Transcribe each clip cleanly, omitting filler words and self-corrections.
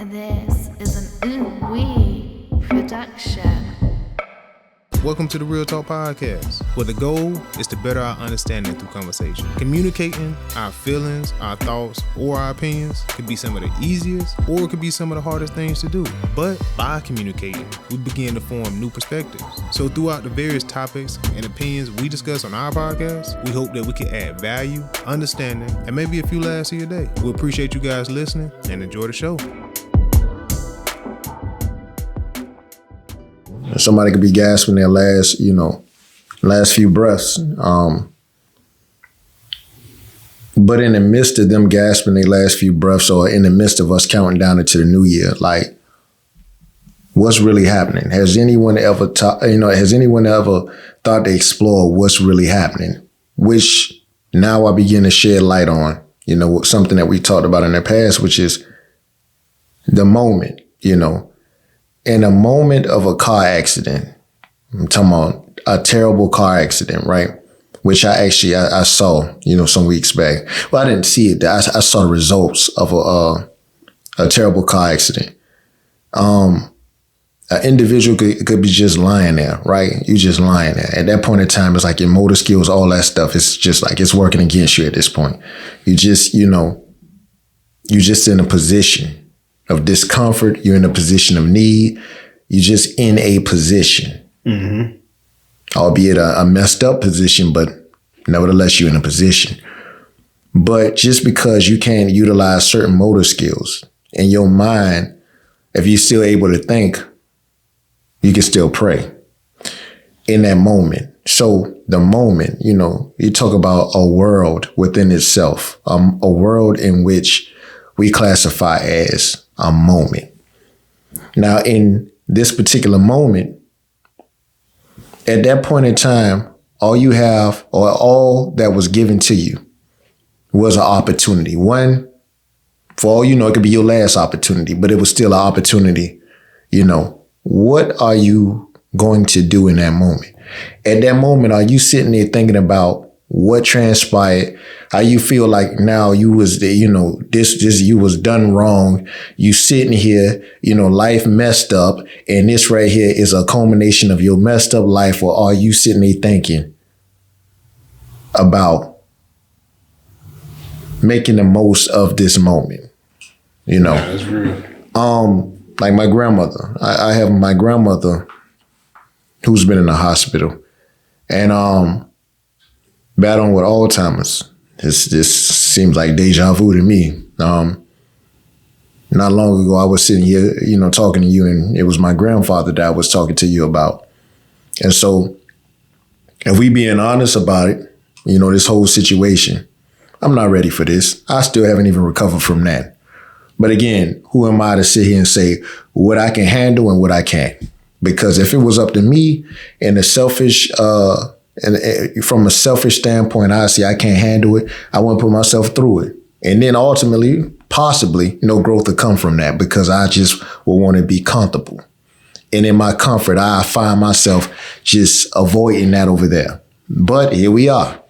This is an ooh-wee production. Welcome to the Real Talk Podcast, where the goal is to better our understanding through conversation. Communicating our feelings, our thoughts, or our opinions could be some of the easiest, or it could be some of the hardest things to do. But by communicating, we begin to form new perspectives. So throughout the various topics and opinions we discuss on our podcast, we hope that we can add value, understanding, and maybe a few laughs to your day. We appreciate you guys listening and enjoy the show. Somebody could be gasping their last few breaths. But in the midst of them gasping their last few breaths, or in the midst of us counting down into the new year, like, what's really happening? Has anyone ever thought to explore what's really happening? Which now I begin to shed light on, something that we talked about in the past, which is the moment, In a moment of a car accident, I'm talking about a terrible car accident, right? Which I saw, some weeks back. Well, I didn't see it. I saw the results of a terrible car accident. An individual could be just lying there, right? You just lying there. At that point in time, it's like your motor skills, all that stuff. It's just like it's working against you at this point. You just, you're just in a position of discomfort. You're in a position of need. You're just in a position, albeit a messed up position, but nevertheless, you're in a position. But just because you can't utilize certain motor skills in your mind, if you're still able to think, you can still pray in that moment. So the moment, you talk about a world within itself, a world in which we classify as a moment. Now, in this particular moment, at that point in time, all you have, or all that was given to you, was an opportunity. One, for all you know, it could be your last opportunity, but it was still an opportunity. What are you going to do in that moment? At that moment, are you sitting there thinking about what transpired, how you feel like now you was there, you was done wrong. You sitting here, life messed up, and this right here is a culmination of your messed up life? Or are you sitting there thinking about making the most of this moment? Yeah, that's real. Like my grandmother, I have my grandmother who's been in the hospital, and battling with Alzheimer's. This seems like deja vu to me. Not long ago, I was sitting here, talking to you, and it was my grandfather that I was talking to you about. And so, if we being honest about it, this whole situation, I'm not ready for this. I still haven't even recovered from that. But again, who am I to sit here and say what I can handle and what I can't? Because if it was up to me and the selfish, and from a selfish standpoint, I can't handle it, I wouldn't put myself through it. And then ultimately, possibly, no growth will come from that, because I just will want to be comfortable. And in my comfort, I find myself just avoiding that over there. But here we are,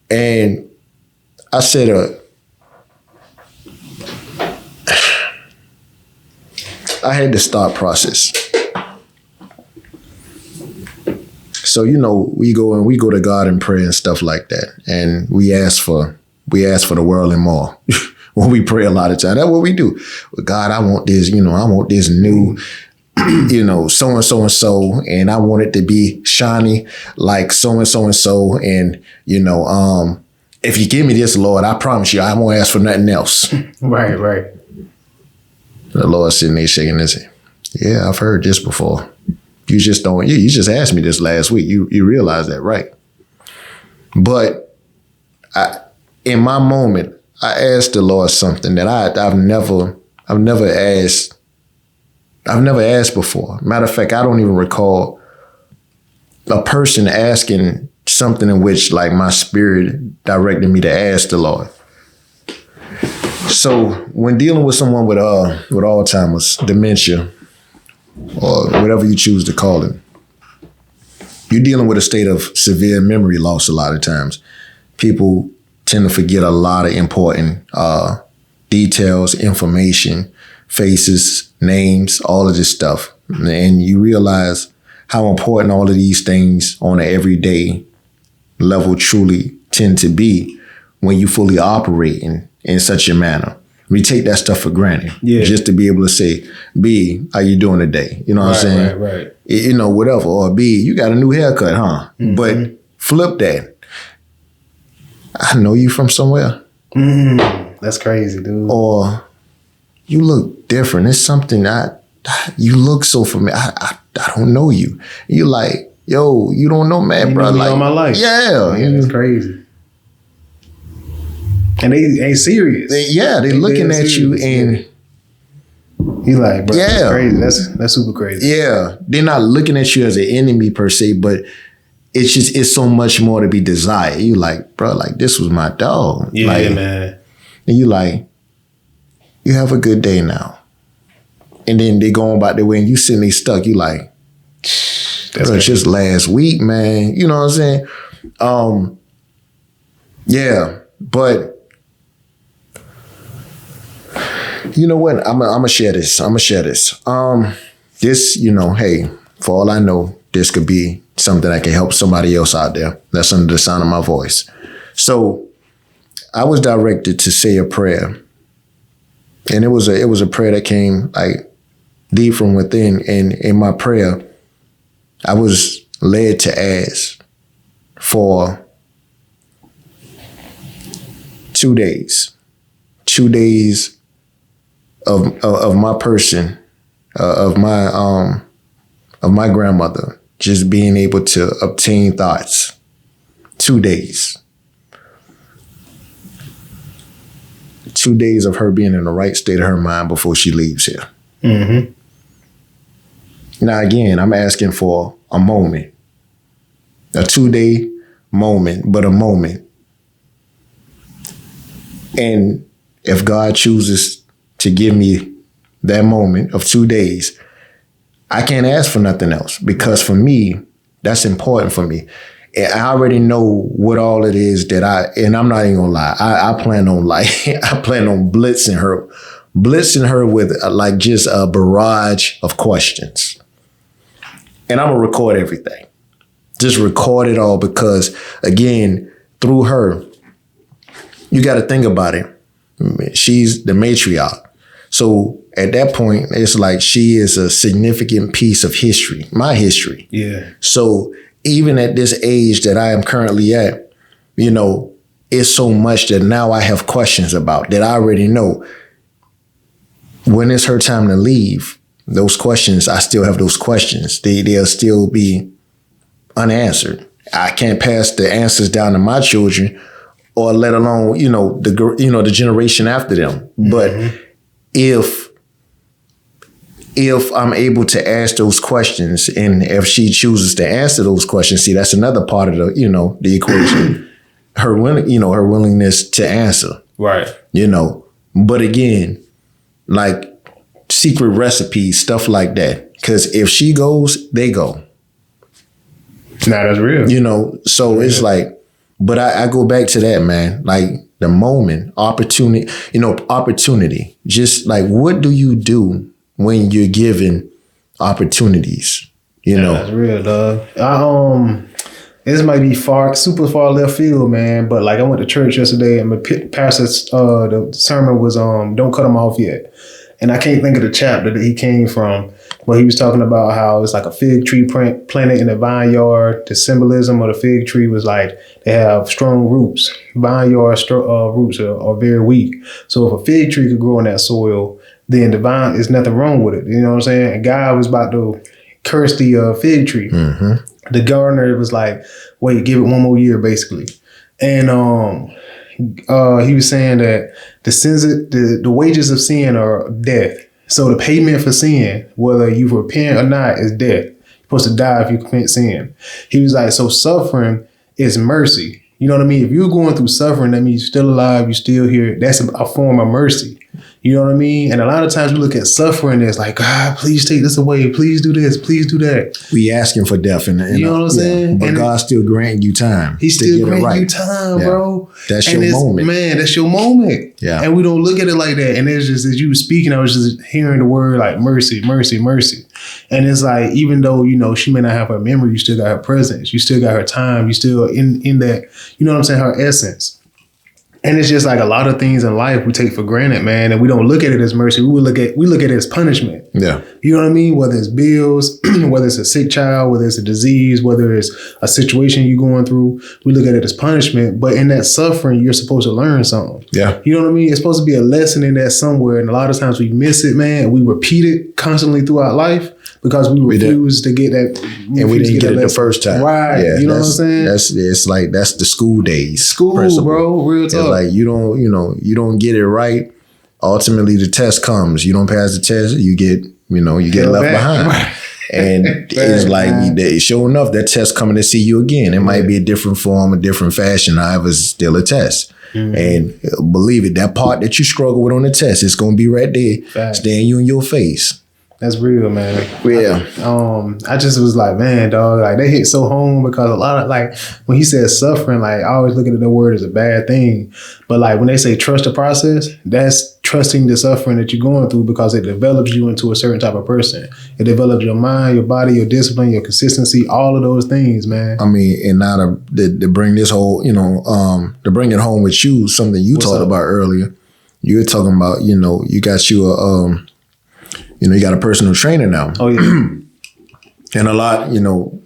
And I said, I had to start process. So, we go to God in prayer and stuff like that. And we ask for the world and more when we pray a lot of time. That's what we do. Well, God, I want this, I want this new, so-and-so and so, and I want it to be shiny like so-and-so and so. And, if you give me this, Lord, I promise you, I won't ask for nothing else. Right. The Lord's sitting there shaking his head. Yeah, I've heard this before. You just don't, you just asked me this last week. You realize that, right? But in my moment, I asked the Lord something that I've never asked before. Matter of fact, I don't even recall a person asking something in which, like, my spirit directed me to ask the Lord. So when dealing with someone with Alzheimer's, dementia, or whatever you choose to call it, you're dealing with a state of severe memory loss a lot of times. People tend to forget a lot of important details, information, faces, names, all of this stuff. And you realize how important all of these things on an everyday level truly tend to be when you fully operate in such a manner. We take that stuff for granted. Yeah. Just to be able to say, B, how you doing today? You know what I'm saying? Right. You know, whatever. Or B, you got a new haircut, huh? Mm-hmm. But flip that. I know you from somewhere. That's crazy, dude. Or you look different. It's something you look so familiar. I don't know you. You like, yo, you don't know, man, bro. Like all my life. Yeah. It's crazy. And they ain't serious. They looking at you and you like, bro, that's crazy. That's super crazy. Yeah. They're not looking at you as an enemy per se, but it's so much more to be desired. You like, bro, like this was my dog. Yeah, like, man. And you like, you have a good day now. And then they go on about their way and you sitting there stuck. You like, that's just last week, man. You know what I'm saying? Yeah, but you know what? I'm gonna share this. This, you know, hey, for all I know, this could be something that can help somebody else out there. That's under the sound of my voice. So I was directed to say a prayer. And it was a prayer that came like deep from within. And in my prayer, I was led to ask for 2 days. 2 days of my person, of my grandmother, just being able to obtain thoughts. 2 days. 2 days of her being in the right state of her mind before she leaves here. Mm-hmm. Now, again, I'm asking for a moment, a 2-day moment, but a moment. And if God chooses to give me that moment of 2 days, I can't ask for nothing else, because for me, that's important for me. And I already know what all it is and I'm not even gonna lie. I plan on blitzing her with like just a barrage of questions. And I'm gonna record everything. Just record it all, because again, through her, you got to think about it. She's the matriarch. So at that point, it's like she is a significant piece of history, my history. Yeah. So even at this age that I am currently at, you know, it's so much that now I have questions about that I already know. When it's her time to leave, those questions, I still have those questions. They'll still be unanswered. I can't pass the answers down to my children, or let alone, the generation after them. Mm-hmm. But if I'm able to ask those questions, and if she chooses to answer those questions, see, that's another part of the equation. her willingness to answer. Right. But again, like secret recipes, stuff like that. Because if she goes, they go. Nah, that's real. So it's like, but I go back to that, man. Like the moment, opportunity. Just like, what do you do when you're given opportunities? That's real, dog. This might be super far left field, man. But like, I went to church yesterday, and my pastor's the sermon was "Don't cut them off yet." And I can't think of the chapter that he came from, but he was talking about how it's like a fig tree planted in a vineyard. The symbolism of the fig tree was like they have strong roots. Vineyard roots are very weak. So if a fig tree could grow in that soil, then the vine, there's nothing wrong with it. You know what I'm saying? And God was about to curse the fig tree. Mm-hmm. The gardener was like, wait, give it one more year, basically. And he was saying that the wages of sin are death. So the payment for sin, whether you repent or not, is death. You're supposed to die if you commit sin. He was like, so suffering is mercy. You know what I mean? If you're going through suffering, that means you're still alive, you're still here. That's a form of mercy. You know what I mean? And a lot of times we look at suffering as like, God, please take this away. Please do this. Please do that. We asking for death. You know what I'm saying? But God's still granting you time. He's still granting you time, bro. That's your moment. Man, that's your moment. Yeah. And we don't look at it like that. And it's just, as you were speaking, I was just hearing the word like mercy, mercy, mercy. And it's like, even though, you know, she may not have her memory, you still got her presence. You still got her time. You still in that, you know what I'm saying, her essence. And it's just like a lot of things in life we take for granted, man, and we don't look at it as mercy. We look at it as punishment. Yeah. You know what I mean? Whether it's bills, whether it's a sick child, whether it's a disease, whether it's a situation you're going through, we look at it as punishment. But in that suffering, you're supposed to learn something. Yeah. You know what I mean? It's supposed to be a lesson in that somewhere. And a lot of times we miss it, man. And we repeat it constantly throughout life because we refuse to get that. And we didn't get it the first time. Right. Yeah, you know what I'm saying? It's like, that's the school days. School, principle. bro. Real talk. It's like you don't get it right. Ultimately, the test comes. You don't pass the test, you get left behind. And it's like, sure enough, that test coming to see you again. It might be a different form, a different fashion. However, it's still a test. And believe it, that part that you struggle with on the test, it's going to be right there, staring you in your face. That's real, man. Yeah. I just was like, man, dog, like they hit so home because a lot of, like, when he says suffering, like I always look at the word as a bad thing. But like when they say trust the process, that's trusting the suffering that you're going through because it develops you into a certain type of person. It develops your mind, your body, your discipline, your consistency, all of those things, man. I mean, and now to bring this whole, to bring it home with you, something you talked about earlier, you were talking about, you got you you got a personal trainer now. Oh yeah. And a lot, and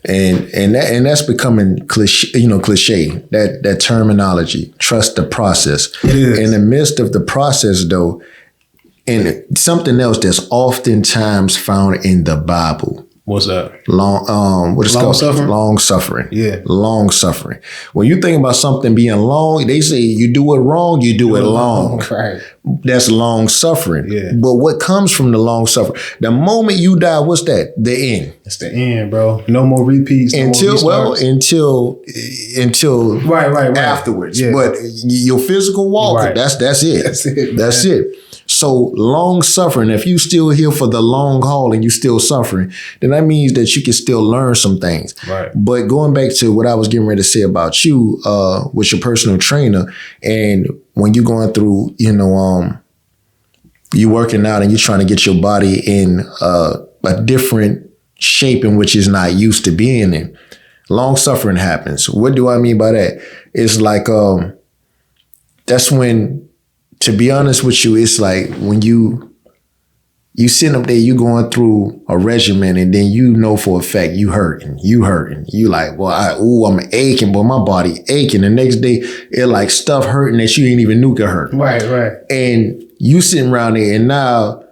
that's becoming cliche, that terminology, trust the process. It is. In the midst of the process though, and something else that's oftentimes found in the Bible. What's that? Long suffering. Yeah. Long suffering. When you think about something being long, they say you do it wrong, you do it long. Right. That's long suffering. Yeah. But what comes from the long suffering? The moment you die, what's that? The end. It's the end, bro. No more repeats. Until right afterwards. Yeah. But your physical walk, right. that's it. That's it. So long suffering, if you still here for the long haul and you still suffering, then that means that you can still learn some things. Right. But going back to what I was getting ready to say about you, with your personal trainer, and when you're going through, you working out and you're trying to get your body in a different shape in which it's not used to being in, long suffering happens. What do I mean by that? It's like, that's when, to be honest with you, it's like when you sitting up there, you going through a regimen, and then for a fact you hurting. You like, well, I'm aching, but my body aching. The next day, it like stuff hurting that you ain't even knew could hurt. Right. And you sitting around there, and now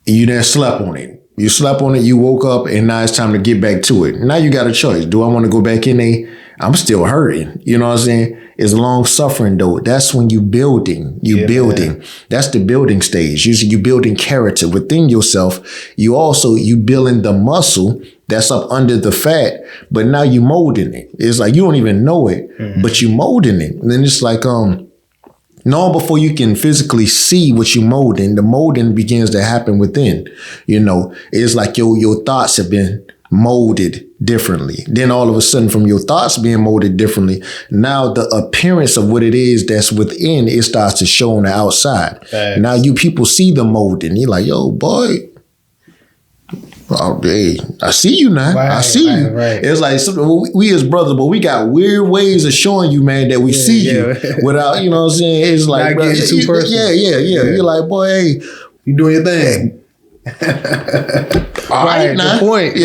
you done slept on it. You slept on it, you woke up, and now it's time to get back to it. Now you got a choice. Do I want to go back in there? I'm still hurting. You know what I'm saying? It's long suffering though. That's when you building. Man. That's the building stage. Usually you building character within yourself. You building the muscle that's up under the fat, but now you molding it. It's like you don't even know it, but you molding it. And then it's like long before you can physically see what you're molding, the molding begins to happen within. It's like your thoughts have been molded differently. Then all of a sudden, from your thoughts being molded differently, now the appearance of what it is that's within, it starts to show on the outside. Thanks. Now you people see the molding. You're like, yo, boy, hey, I see you now. I see you. Right. It's like we as brothers, but we got weird ways of showing you, man, that we see you without, you know what I'm saying? It's like, not getting too personal. Yeah. You're like, boy, hey, you doing your thing. All right, now. The point,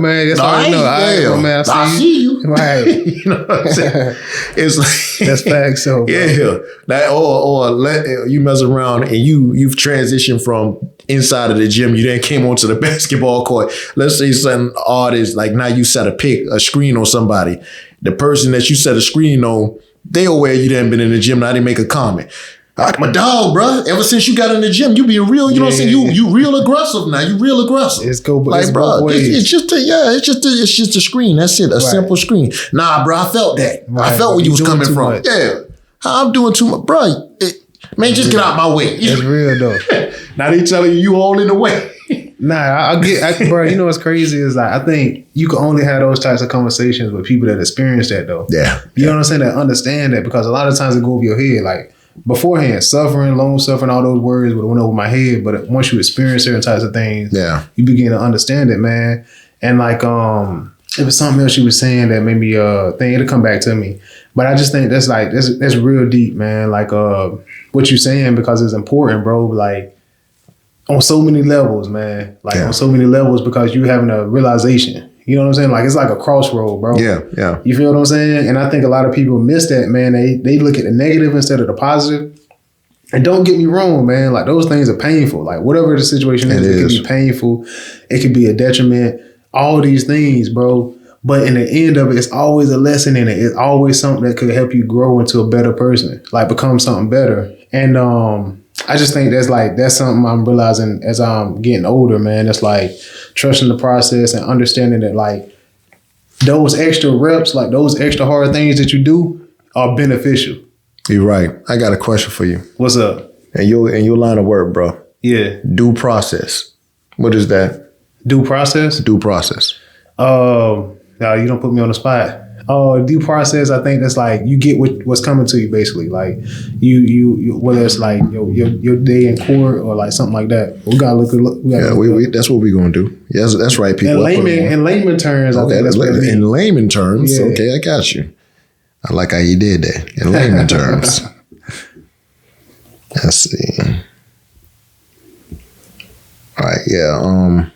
man. That's all I know. All right, man, I see you. Right. You know what I'm saying? It's like that's facts. So that or you mess around and you've transitioned from inside of the gym. You then came onto the basketball court. Let's say some artist, like now you set a screen on somebody. The person that you set a screen on, they aware you didn't been in the gym. Now they make a comment. My dog, bro. Ever since you got in the gym, you being real. You know what I'm saying? You real aggressive now. You real aggressive. It's go, like, bro. It's just a screen. That's it. A simple screen. Nah, bro. I felt that. Right. I felt where you was coming from. Much. Yeah. I'm doing too much, bro. Man, just get out my way. That's real though. Now they telling you all in the way. Nah, bro. You know what's crazy is like I think you can only have those types of conversations with people that experience that though. Yeah. You know what I'm saying? That understand that, because a lot of times it go over your head. Like beforehand, suffering, long suffering, all those words would have went over my head. But once you experience certain types of things, you begin to understand it, man. And like it was something else you was saying that made me think it'll come back to me. But I just think that's real deep, man. Like what you saying, because it's important, bro. Like on so many levels, man. Like on so many levels, because you having a realization. You know what I'm saying? Like it's like a crossroad, bro. Yeah. You feel what I'm saying? And I think a lot of people miss that, man. They look at the negative instead of the positive. And don't get me wrong, man. Like those things are painful. Like whatever the situation is, it can be painful. It could be a detriment. All these things, bro. But in the end of it, it's always a lesson in it. It's always something that could help you grow into a better person, like become something better. And I just think that's something I'm realizing as I'm getting older, man. It's like trusting the process and understanding that like those extra reps, like those extra hard things that you do are beneficial. You're right. I got a question for you. What's up? And your line of work, bro. Yeah. Due process. What is that? Due process? Due process. No, you don't put me on the spot. Due process, I think that's like you get what's coming to you, basically. Like you whether it's like your day in court or like something like that. We gotta look. That's what we're gonna do. Yes, that's right, people. In layman terms, okay. I think that's what it means. In layman terms, okay, I got you. I like how you did that. In layman terms. Let's see. All right, yeah.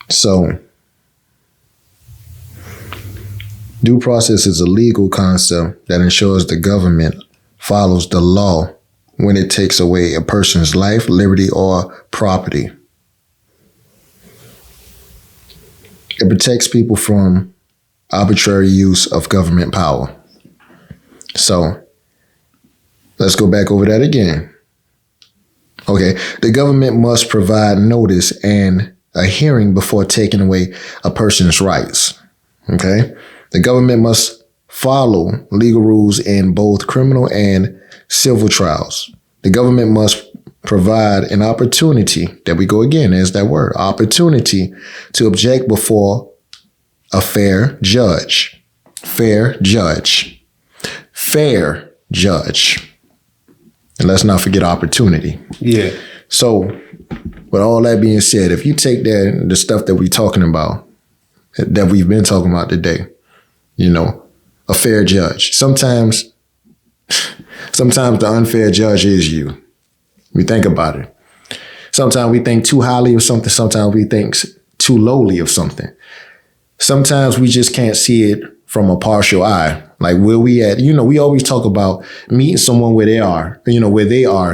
So, due process is a legal concept that ensures the government follows the law when it takes away a person's life, liberty, or property. It protects people from arbitrary use of government power. So, let's go back over that again. Okay, the government must provide notice and a hearing before taking away a person's rights. Okay, the government must follow legal rules in both criminal and civil trials. The government must provide an opportunity, there we go again, there's that word, opportunity to object before a fair judge. Fair judge. Fair judge. And let's not forget opportunity. Yeah. So, with all that being said, if you take the stuff that we're talking about, that we've been talking about today, you know, a fair judge. Sometimes the unfair judge is you. We think about it. Sometimes we think too highly of something. Sometimes we think too lowly of something. Sometimes we just can't see it from a partial eye. Like where we at, you know, we always talk about meeting someone where they are,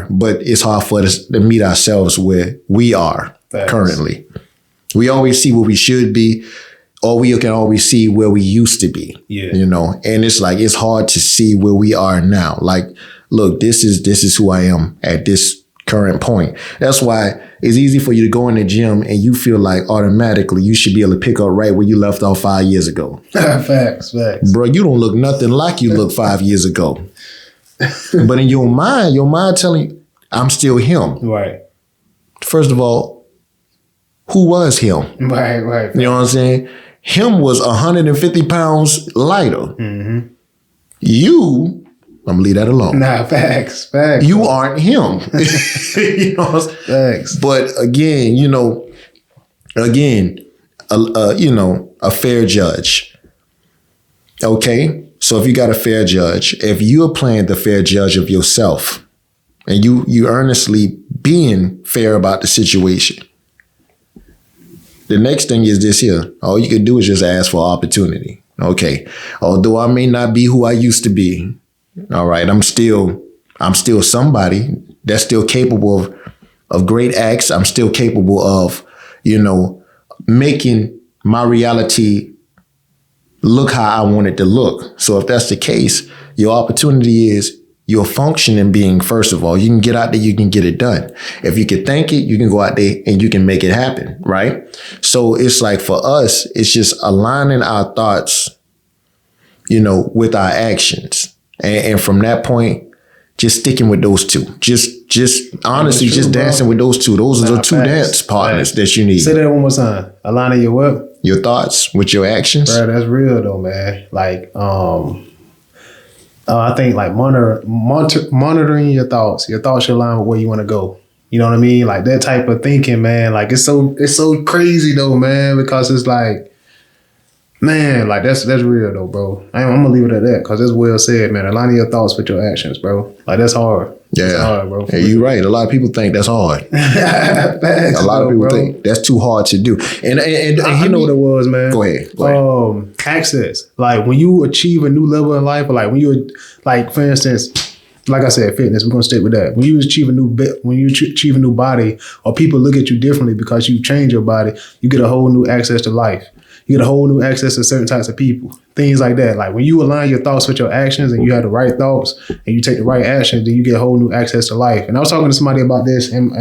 but it's hard for us to meet ourselves where we are currently. We always see where we should be, or we can always see where we used to be, you know, and it's like, it's hard to see where we are now. Like, look, this is who I am at this current point. That's why it's easy for you to go in the gym and you feel like automatically you should be able to pick up right where you left off 5 years ago. Facts. Bro, you don't look nothing like you looked 5 years ago. But in your mind telling you, I'm still him. Right. First of all, who was him? Right. You know what I'm saying? Him was 150 pounds lighter. Mm-hmm. You, I'm gonna leave that alone. Nah, facts. You aren't him. You know, facts. But again, a fair judge. Okay, so if you got a fair judge, if you're playing the fair judge of yourself, and you earnestly being fair about the situation, the next thing is this here. All you can do is just ask for opportunity. Okay, although I may not be who I used to be. All right, I'm still somebody that's still capable of great acts. I'm still capable of, making my reality look how I want it to look. So if that's the case, your opportunity is your functioning being, first of all, you can get out there, you can get it done. If you can think it, you can go out there and you can make it happen, right? So it's like for us, it's just aligning our thoughts, with our actions. And from that point, just sticking with those two. Just honestly, true, just bro. dancing with those two. Those are the two Facts. dance partners Facts. that you need. Say that one more time. Aligning your what? Your thoughts with your actions. Bro, that's real though, man. Like, I think like monitoring your thoughts. Your thoughts should align with where you want to go. You know what I mean? Like that type of thinking, man. Like it's so crazy though, man. Because it's like, man, like that's real though, bro. I'm gonna leave it at that because it's well said, man. Aligning your thoughts with your actions, bro. Like that's hard. Yeah, that's hard, bro. Yeah, you're right. A lot of people think that's hard. Facts, A lot of people bro. think that's too hard to do. And I know what it was, man. Go ahead. Access. Like when you achieve a new level in life, or like when you, like for instance, like I said, fitness. We're gonna stick with that. When you achieve a new body, or people look at you differently because you change your body, you get a whole new access to life. You get a whole new access to certain types of people, things like that. Like when you align your thoughts with your actions and you have the right thoughts and you take the right action, then you get a whole new access to life. And I was talking to somebody about this and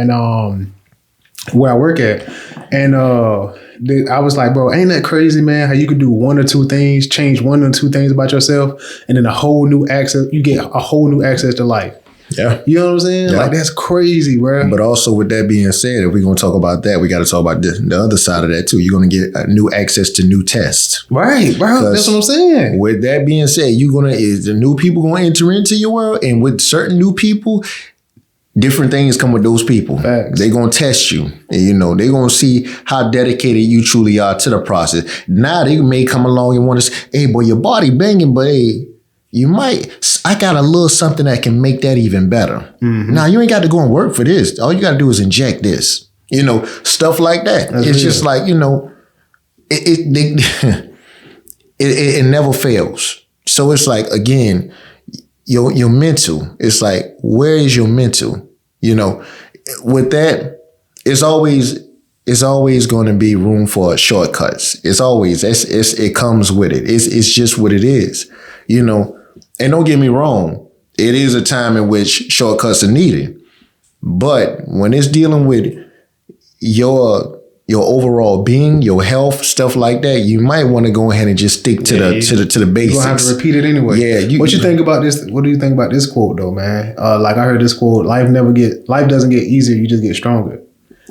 where I work at, and I was like, bro, ain't that crazy, man? How you could do one or two things, change one or two things about yourself, and then a whole new access. You get a whole new access to life. Yeah. You know what I'm saying? Yeah. Like that's crazy, bro. But also with that being said, if we're going to talk about that, we got to talk about the other side of that too. You're going to get new access to new tests. Right, bro. That's what I'm saying. With that being said, the new people going to enter into your world, and with certain new people, different things come with those people. Facts. They're going to test you. And, they're going to see how dedicated you truly are to the process. Now they may come along and want to say, hey, boy, your body banging, but hey, I got a little something that can make that even better. Mm-hmm. Now, you ain't got to go and work for this. All you got to do is inject this, stuff like that. That's it's real. just like, it never fails. So it's like, again, your mental, it's like, where is your mental? With that, it's always going to be room for shortcuts. It comes with it. It's just what it is, And don't get me wrong, it is a time in which shortcuts are needed. But when it's dealing with your overall being, your health, stuff like that, you might want to go ahead and just stick to the basics. You're gonna have to repeat it anyway. Yeah. What you think about this? What do you think about this quote though, man? Like I heard this quote: life doesn't get easier, you just get stronger.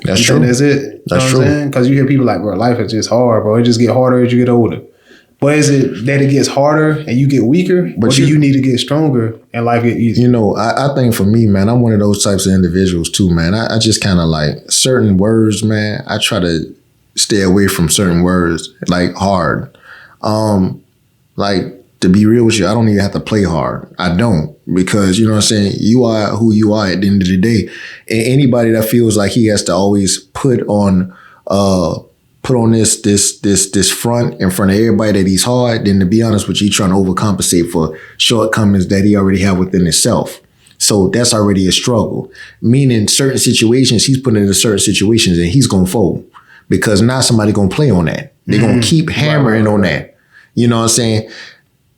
That's You true. think that's it. That's true. Because you hear people like, bro, life is just hard, bro. It just get harder as you get older. But is it that it gets harder and you get weaker, or do you need to get stronger and life get easier? I think for me, man, I'm one of those types of individuals too, man. I just kind of like certain words, man. I try to stay away from certain words, like hard. Like to be real with you, I don't even have to play hard. I don't, because you know what I'm saying? You are who you are at the end of the day. And anybody that feels like he has to always put on this front in front of everybody that he's hard, then to be honest with you, he's trying to overcompensate for shortcomings that he already have within himself. So that's already a struggle. Meaning certain situations, he's put into certain situations and he's going to fold because now somebody going to play on that. They're going to keep hammering on that. You know what I'm saying?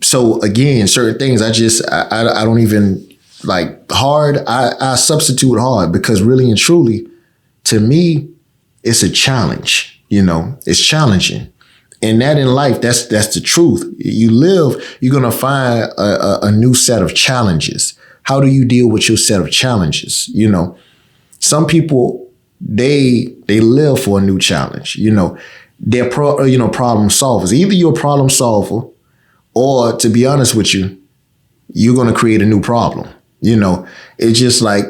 So again, certain things I don't even like hard. I substitute hard because really and truly, to me, it's a challenge. It's challenging. And that in life, that's the truth. You live, you're going to find a new set of challenges. How do you deal with your set of challenges? Some people, they live for a new challenge. They're problem solvers. Either you're a problem solver, or to be honest with you, you're going to create a new problem. It's just like,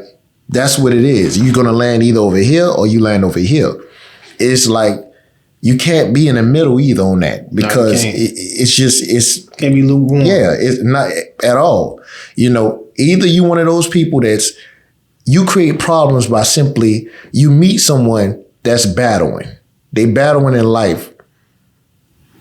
that's what it is. You're going to land either over here or you land over here. It's like, you can't be in the middle either on that because it's can't be lukewarm. Yeah, it's not at all. Either you one of those people you create problems by simply, you meet someone that's battling. They battling in life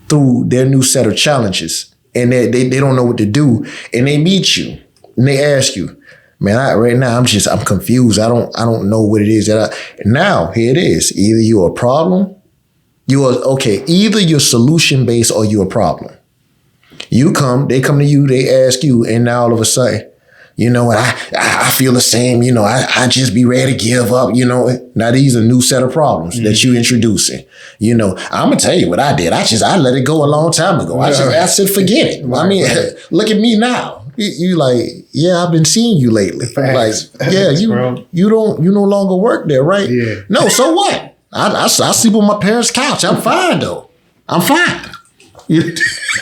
through their new set of challenges and they don't know what to do. And they meet you and they ask you, man, right now I'm confused. I don't know what it is now here it is. Either you're a problem. Either you're solution based or you're a problem. They come to you, they ask you, and now all of a sudden, I feel the same, I just be ready to give up, Now these are new set of problems that you introducing. I'm gonna tell you what I did. I let it go a long time ago. I said, forget it. I mean, look at me now. You like, yeah, I've been seeing you lately. Facts. Like, yeah, you no longer work there, right? Yeah. No, so what? I sleep on my parents' couch. I'm fine though. I'm fine.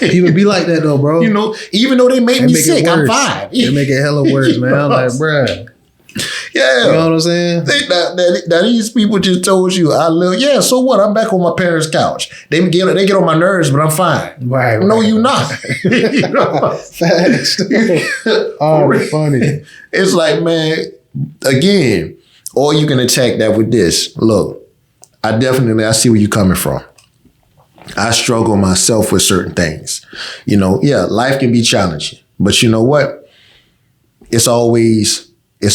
Even be like that though, bro. You know, even though they make me sick, I'm fine. They make it hella worse, man. I'm like, bruh. Yeah. You know what I'm saying? Now these people just told you I live. Yeah, so what? I'm back on my parents' couch. They get on my nerves, but I'm fine. Right. No, you not. You know? Facts. Oh, funny. It's like, man, again, or you can attack that with this. Look, I see where you're coming from. I struggle myself with certain things. You know, yeah, life can be challenging, but you know what? It's always an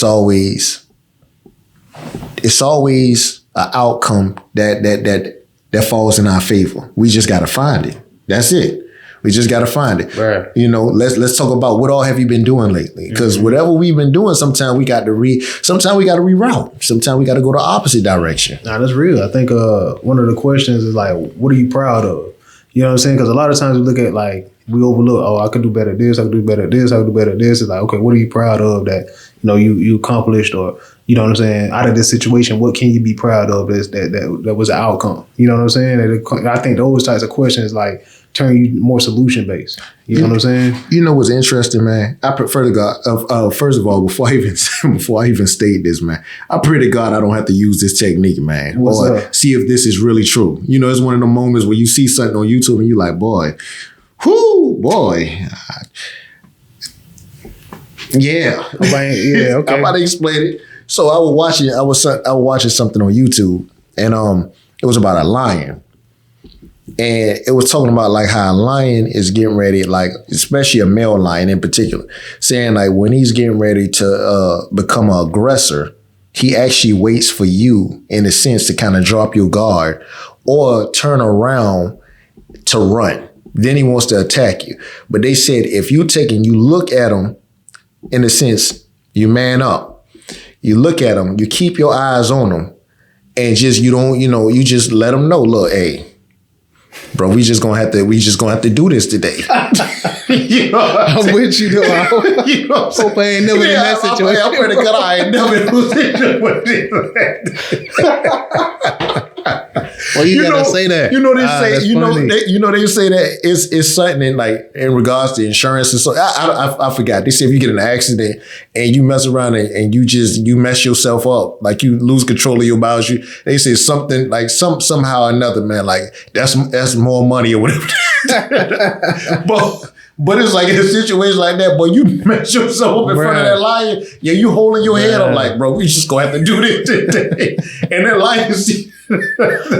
outcome that falls in our favor. We just gotta find it. That's it. We just gotta find it. Right. You know, let's talk about what all have you been doing lately? Because whatever we've been doing, sometimes we got to reroute. Sometimes we got to go the opposite direction. Nah, that's real. I think one of the questions is like, what are you proud of? You know what I'm saying? Because a lot of times we look at like, we overlook, oh, I could do better at this, I could do better at this, I could do better at this. It's like, okay, what are you proud of that, you know, you accomplished, or, you know what I'm saying, out of this situation, what can you be proud of that was an outcome? You know what I'm saying? I think those types of questions like turn you more solution based. You know what I'm saying? You know what's interesting, man? I prefer to God. First of all, before I even state this, man, I pray to God I don't have to use this technique, man. What's or up? See if this is really true. You know, it's one of the moments where you see something on YouTube and you're like, boy. Yeah. Yeah, okay. I'm about to explain it. So I was watching something on YouTube, and it was about a lion. And it was talking about like how a lion is getting ready, like especially a male lion in particular, saying like when he's getting ready to become an aggressor, he actually waits for you in a sense to kind of drop your guard or turn around to run. Then he wants to attack you. But they said if you look at him, in a sense, you man up. You look at him, you keep your eyes on him, and you just let him know, look, hey, bro, we just gonna have to do this today. You know I'm with you though. You know hope I ain't never in that situation. I'm pretty good. I ain't never in that situation. Well, you gotta say that. You know they they say that it's something in regards to insurance and so I forgot. They say if you get in an accident and you mess around and you mess yourself up, like you lose control of your bowels, they say something like somehow or another, man, like that's more money or whatever. But it's like in a situation like that, boy, you mess yourself up in front of that lion. Yeah, you holding your head up like, bro, we just gonna have to do this today. And that lion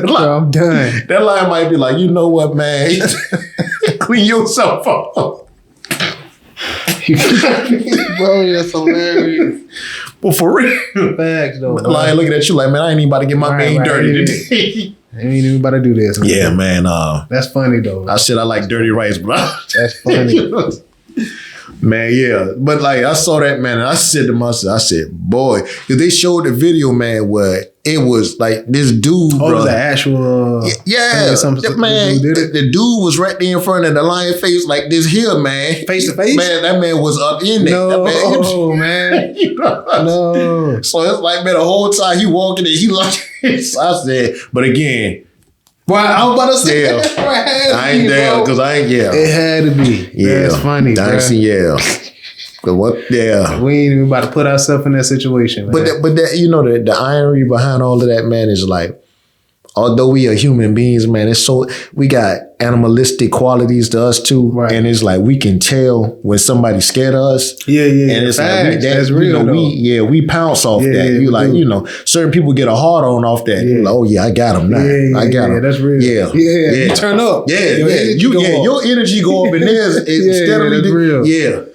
bro, I'm done. That lion might be like, you know what, man? Clean yourself up. Bro, that's hilarious. But for real. Facts though. The lion looking at you like, man, I ain't even about to get my mane dirty today. I ain't even about to do this. Man. Yeah, man. That's funny though. I said I like dirty rice, bro. That's funny. Man, yeah. But like I saw that, man, and I said to myself, boy, because they showed the video, man, where it was like this dude, bro. It was an actual man, the dude was right there in front of the lion face like this here, man. Face to face? Man, that man was up in there. No, man. You know no. So it's like, man, the whole time he walking in, he like, I said, but again, well, I was about to say, I ain't there because I ain't It had to be. Yeah, that's funny. But what? Yeah, we ain't even about to put ourselves in that situation. Man. But the irony behind all of that, man, is like, although we are human beings, man, we got animalistic qualities to us too, right. And it's like we can tell when somebody's scared of us. Yeah. And it's like that's real. We pounce off that. You certain people get a hard on off that. Yeah. Like, oh yeah, I got him now. I got him. Yeah, that's real. Yeah. You turn up. Your energy go up, and there's steadily. That's real. Yeah.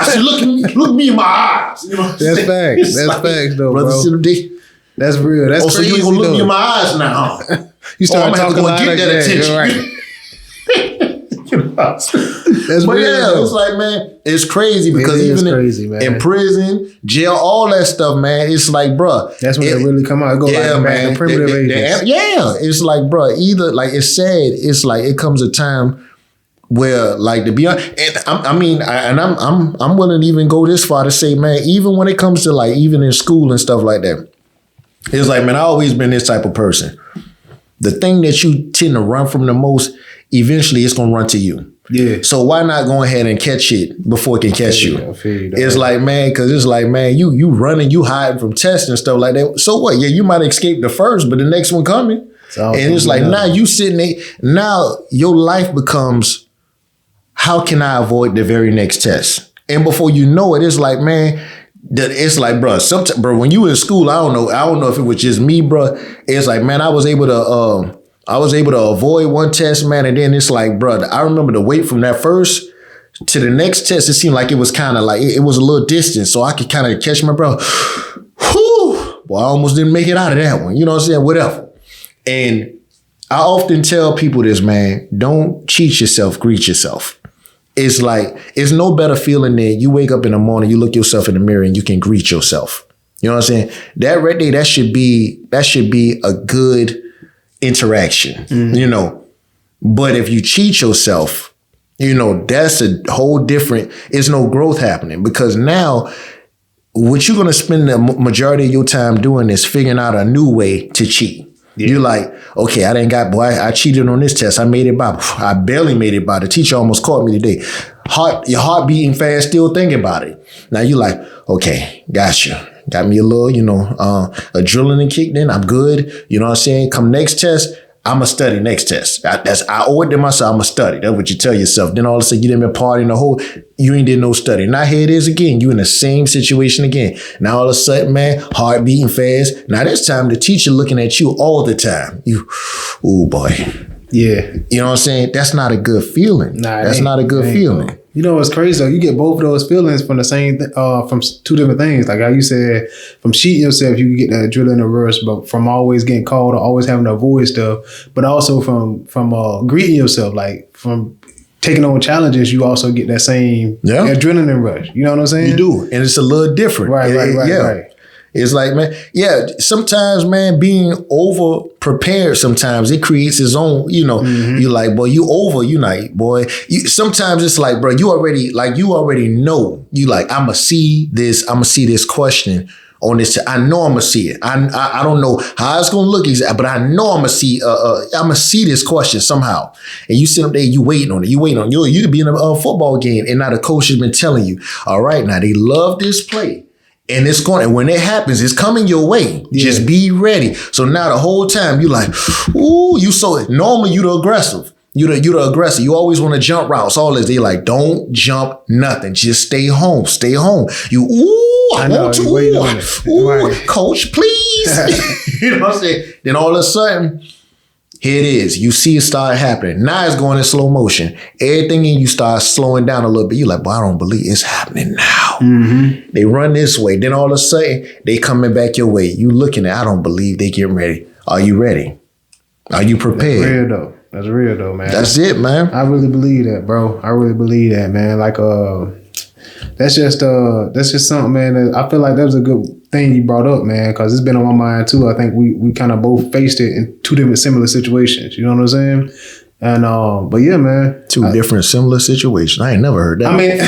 I said, look me in my eyes. You know that's facts. That's facts, though, bro. That's real. That's crazy. So you ain't gonna look me in my eyes now, huh? You start talking like get that attention. Right. That's real. Yeah, it's like, man, it's crazy because even in prison, jail, all that stuff, man, it's like, bruh. That's when it really come out. It go back to primitive ages. It's like, bruh, either like it's sad. It's like it comes a time where, like, to be honest, and I'm willing to even go this far to say, man, even when it comes to, like, even in school and stuff like that, it's like, man, I always been this type of person. The thing that you tend to run from the most, eventually it's gonna run to you. Yeah. So why not go ahead and catch it before it can catch you? It's like, man, because it's like, man, you running, you hiding from tests and stuff like that. So what? Yeah, you might escape the first, but the next one coming. And it's like, now you sitting there, now your life becomes, how can I avoid the very next test? And before you know it, it's like, man, it's like, bro, sometimes, bro, when you in school, I don't know if it was just me, bro. It's like, man, I was able to avoid one test, man, and then it's like, bro, I remember the wait from that first to the next test. It seemed like it was kind of like it was a little distance, so I could kind of catch my breath. Whew, boy, I almost didn't make it out of that one. You know what I'm saying? Whatever. And I often tell people this, man, don't cheat yourself, greet yourself. It's like, it's no better feeling than you wake up in the morning, you look yourself in the mirror and you can greet yourself. You know what I'm saying? That right there, that should be a good interaction, you know. But if you cheat yourself, you know, that's a whole different, it's no growth happening, because now what you're going to spend the majority of your time doing is figuring out a new way to cheat. Yeah. You're like, okay, I cheated on this test. I made it by. I barely made it by. The teacher almost caught me today. Your heart beating fast, still thinking about it. Now you're like, okay, gotcha. Got me a little, you know, adrenaline kicked in. I'm good. You know what I'm saying? Come next test, I'm going to study next test. I owe it to myself. I'm going to study. That's what you tell yourself. Then all of a sudden you didn't been partying the whole, you ain't did no study. Now here it is again. You in the same situation again. Now all of a sudden, man, heart beating fast. Now this time the teacher looking at you all the time. Oh boy. Yeah. You know what I'm saying? That's not a good feeling. That's not a good feeling. You know what's crazy though? You get both of those feelings from the same, from two different things. Like how you said, from cheating yourself, you can get that adrenaline rush, but from always getting called or always having to avoid stuff, but also from greeting yourself, like from taking on challenges, you also get that same adrenaline rush. You know what I'm saying? You do, and it's a little different. Right. It's like, man, sometimes, man, being over prepared, sometimes it creates its own, you know, you're like, boy, sometimes it's like, bro, you already know, you like, I'm going to see this question on this. I know I'm going to see it. I don't know how it's going to look exactly, but I know I'm going to see this question somehow. And you sit up there, you waiting on it. You could be in a football game and now the coach has been telling you, all right, now they love this play. And it's going, and when it happens, it's coming your way. Yeah. Just be ready. So now the whole time you like, ooh, normally you the aggressive. You the aggressive. You always want to jump routes. All this. They like, don't jump nothing. Just stay home. Stay home. I want to. Right. Coach, please. You know what I'm saying? Then all of a sudden, here it is. You see it start happening. Now it's going in slow motion. Everything in you starts slowing down a little bit. You're like, boy, I don't believe it's happening now. Mm-hmm. They run this way. Then all of a sudden, they coming back your way. You looking at, I don't believe they getting ready. Are you ready? Are you prepared? That's real though, man. That's it, man. I really believe that, bro. I really believe that, man. Like, that's just something, man. That I feel like that was a good thing you brought up, man, because it's been on my mind too. I think we kind of both faced it in two different similar situations. You know what I'm saying? And but yeah, man, two different similar situations. I ain't never heard that. I mean,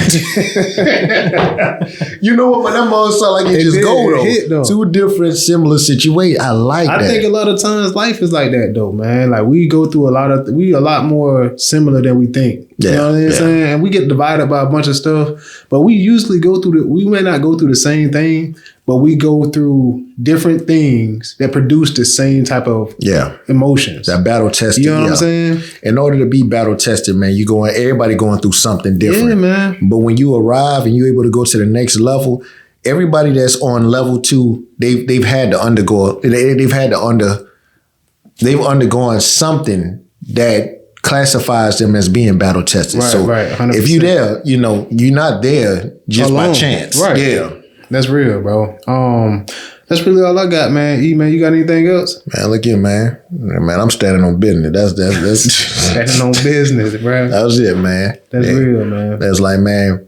you know what? But that mother sound like it just go though. Two different similar situations. I like that. I think a lot of times life is like that though, man. Like we go through we a lot more similar than we think. You know what I'm saying? And we get divided by a bunch of stuff, but we usually we may not go through the same thing, but we go through different things that produce the same type of emotions. That battle tested. You know what I'm saying? In order to be battle tested, man, everybody going through something different. Yeah, man. But when you arrive and you're able to go to the next level, everybody that's on level 2, they've had to undergo. They've undergone something that classifies them as being battle tested. Right, so right, 100%. If you there, you know, you're not there just by chance. Right. Yeah. That's real, bro. That's really all I got, man. E, man, you got anything else? Man, look here, man. Man, I'm standing on business. That's standing on business, bro. That was it, man. That's real, man. That's like, man.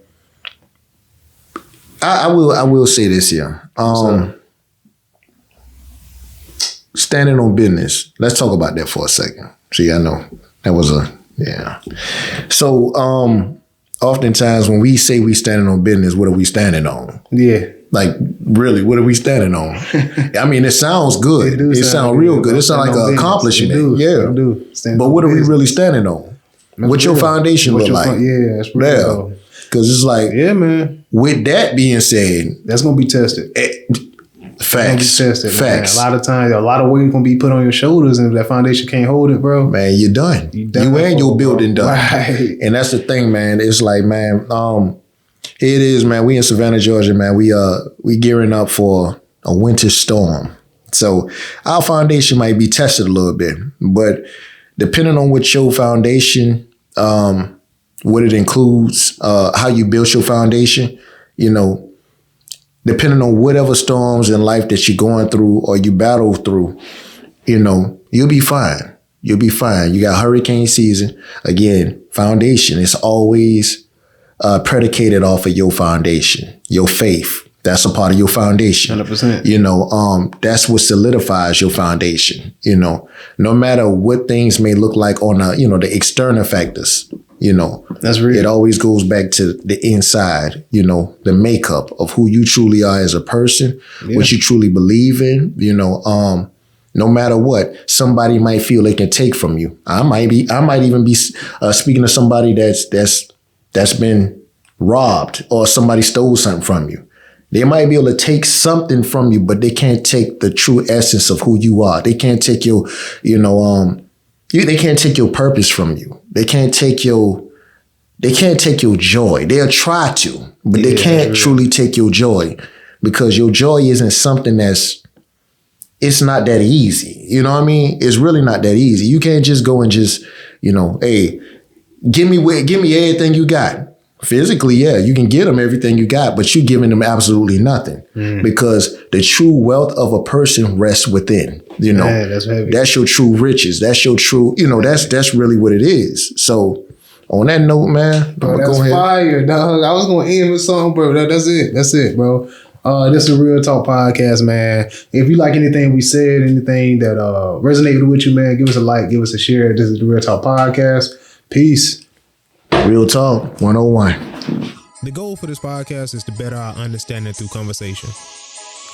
I will say this here. Standing on business. Let's talk about that for a second. See, I know that was a Yeah. So, oftentimes when we say we standing on business, what are we standing on? Yeah. Like, really, what are we standing on? I mean, it sounds good. It sounds real good. It sounds like an accomplishment. Yeah. But what are we really standing on? What's your foundation look like? Yeah, that's real. Because it's like, yeah, man. With that being said, that's gonna be tested. Facts. Facts. Man. A lot of times, a lot of weight gonna be put on your shoulders, and if that foundation can't hold it, bro, man, you're done. You and your building done. Right. And that's the thing, man. It's like, man, it is, man. We in Savannah, Georgia, man. We gearing up for a winter storm. So our foundation might be tested a little bit, but depending on what your foundation, what it includes, how you build your foundation, you know, depending on whatever storms in life that you're going through or you battle through, you know, you'll be fine. You'll be fine. You got hurricane season. Again, foundation is always predicated off of your foundation, your faith. That's a part of your foundation. 100%. You know, that's what solidifies your foundation. You know, no matter what things may look like on the external factors, you know, that's real. It always goes back to the inside, you know, the makeup of who you truly are as a person, what you truly believe in, you know, no matter what somebody might feel they can take from you. I might even be speaking to somebody that's been robbed or somebody stole something from you. They might be able to take something from you, but they can't take the true essence of who you are. They can't take your, they can't take your purpose from you. They can't take your joy. They'll try to, but they can't truly take your joy, because your joy isn't something it's not that easy. You know what I mean? It's really not that easy. You can't just go and just, hey, give me everything you got. Physically, yeah, you can get them everything you got, but you're giving them absolutely nothing, because the true wealth of a person rests within. You know, that's your true riches. That's your true, that's really what it is. So on that note, man, bro, that's fire, dog. I was gonna end with something, bro. That's it, bro. This is a Real Talk podcast, man. If you like anything we said, anything that resonated with you, man, give us a like, give us a share. This is the Real Talk podcast. Peace. Real Talk 101. The goal for this podcast is to better our understanding through conversation.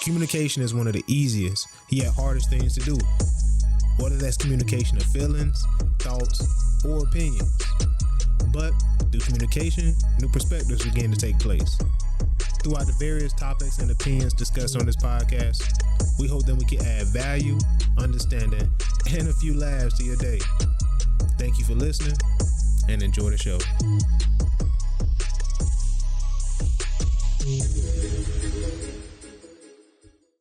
Communication is one of the easiest, yet hardest things to do. Whether that's communication of feelings, thoughts, or opinions. But through communication, new perspectives begin to take place. Throughout the various topics and opinions discussed on this podcast, we hope that we can add value, understanding, and a few laughs to your day. Thank you for listening, and enjoy the show.